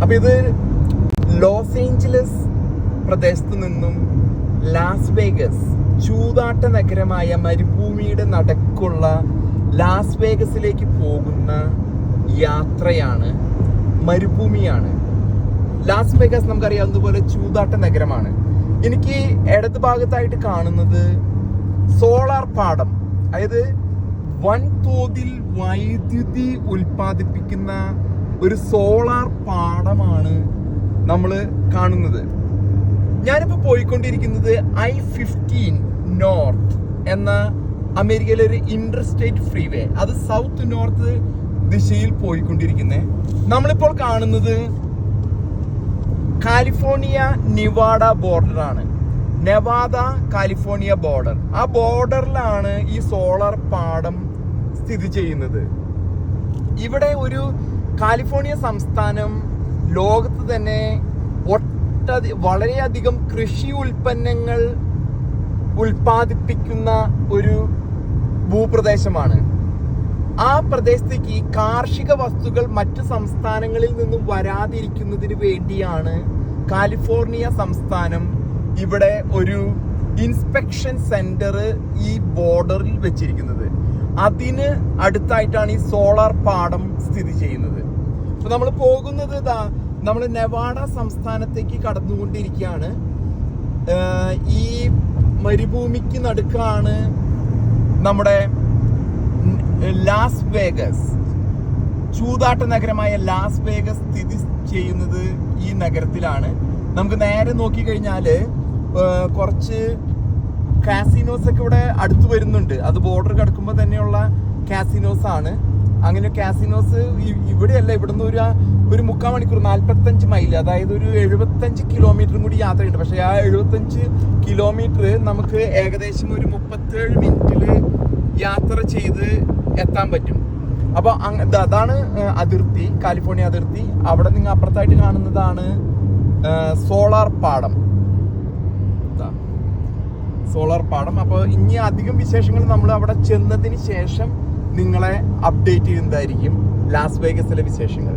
അപ്പൊ ഇത് loss Angeles പ്രദേശത്ത് നിന്നും ലാസ് വേഗസ്, ചൂതാട്ട നഗരമായ മരുഭൂമിയുടെ നടുക്കുള്ള ലാസ് വേഗസിലേക്ക് പോകുന്ന യാത്രയാണ്. മരുഭൂമിയാണ് ലാസ് വേഗസ്. നമുക്കറിയാവുന്നതുപോലെ ചൂതാട്ട നഗരമാണ്. എനിക്ക് ഇടത് ഭാഗത്തായിട്ട് കാണുന്നത് സോളാർ പാടം, അതായത് വൻതോതിൽ വൈദ്യുതി ഉൽപ്പാദിപ്പിക്കുന്ന ഒരു സോളാർ പാടമാണ് നമ്മൾ കാണുന്നത്. ഞാനിപ്പോൾ പോയിക്കൊണ്ടിരിക്കുന്നത് I-15 നോർത്ത് എന്ന അമേരിക്കയിലെ ഒരു ഇന്റർസ്റ്റേറ്റ് ഫ്രീവേ, അത് സൗത്ത് നോർത്ത് ദിശയിൽ പോയിക്കൊണ്ടിരിക്കുന്നത്. നമ്മളിപ്പോൾ കാണുന്നത് കാലിഫോർണിയ നിവാഡ ബോർഡറാണ്. Nevada California border. ആ ബോർഡറിലാണ് ഈ സോളാർ പാടം സ്ഥിതി ചെയ്യുന്നത്. ഇവിടെ ഒരു കാലിഫോർണിയ സംസ്ഥാനം ലോകത്ത് തന്നെ വളരെയധികം കൃഷി ഉൽപ്പന്നങ്ങൾ ഉൽപ്പാദിപ്പിക്കുന്ന ഒരു ഭൂപ്രദേശമാണ്. ആ പ്രദേശത്തേക്ക് കാർഷിക വസ്തുക്കൾ മറ്റു സംസ്ഥാനങ്ങളിൽ നിന്നും വരാതിരിക്കുന്നതിന് വേണ്ടിയാണ് കാലിഫോർണിയ സംസ്ഥാനം ഇവിടെ ഒരു ഇൻസ്പെക്ഷൻ സെന്റർ ഈ ബോർഡറിൽ വെച്ചിരിക്കുന്നത്. അതിന് അടുത്തായിട്ടാണ് ഈ സോളാർ പാടം സ്ഥിതി ചെയ്യുന്നത്. അപ്പൊ നമ്മൾ പോകുന്നത് നമ്മൾ നെവാഡ സംസ്ഥാനത്തേക്ക് കടന്നുകൊണ്ടിരിക്കുകയാണ്. ഈ മരുഭൂമിക്ക് നടുക്കാണ് നമ്മുടെ ലാസ് വേഗസ്, ചൂതാട്ട നഗരമായ ലാസ് വേഗസ് സ്ഥിതി ചെയ്യുന്നത് ഈ നഗരത്തിലാണ്. നമുക്ക് നേരെ നോക്കിക്കഴിഞ്ഞാല് കുറച്ച് കാസിനോസ് ഒക്കെ ഇവിടെ അടുത്ത് വരുന്നുണ്ട്. അത് ബോർഡർ കടക്കുമ്പോൾ തന്നെയുള്ള കാസിനോസ് ആണ്. അങ്ങനെ കാസിനോസ് ഇവിടെയല്ല, ഇവിടുന്ന് ഒരു 3/4 മണിക്കൂർ 45 മൈൽ, അതായത് ഒരു 75 കിലോമീറ്ററും കൂടി യാത്രയുണ്ട്. പക്ഷെ ആ 75 കിലോമീറ്റർ നമുക്ക് ഏകദേശം ഒരു 37 മിനിറ്റിൽ യാത്ര ചെയ്ത് എത്താൻ പറ്റും. അപ്പോൾ അതാണ് അതിർത്തി, കാലിഫോർണിയ അതിർത്തി. അവിടെ നിങ്ങൾ അപ്പുറത്തായിട്ട് കാണുന്നതാണ് സോളാർ പാടം. സോളാർ പാടം. അപ്പോൾ ഇനി അധികം വിശേഷങ്ങൾ നമ്മൾ അവിടെ ചെന്നതിന് ശേഷം നിങ്ങളെ അപ്ഡേറ്റ് ചെയ്യുന്നതായിരിക്കും, ലാസ് വേഗസിലെ വിശേഷങ്ങൾ.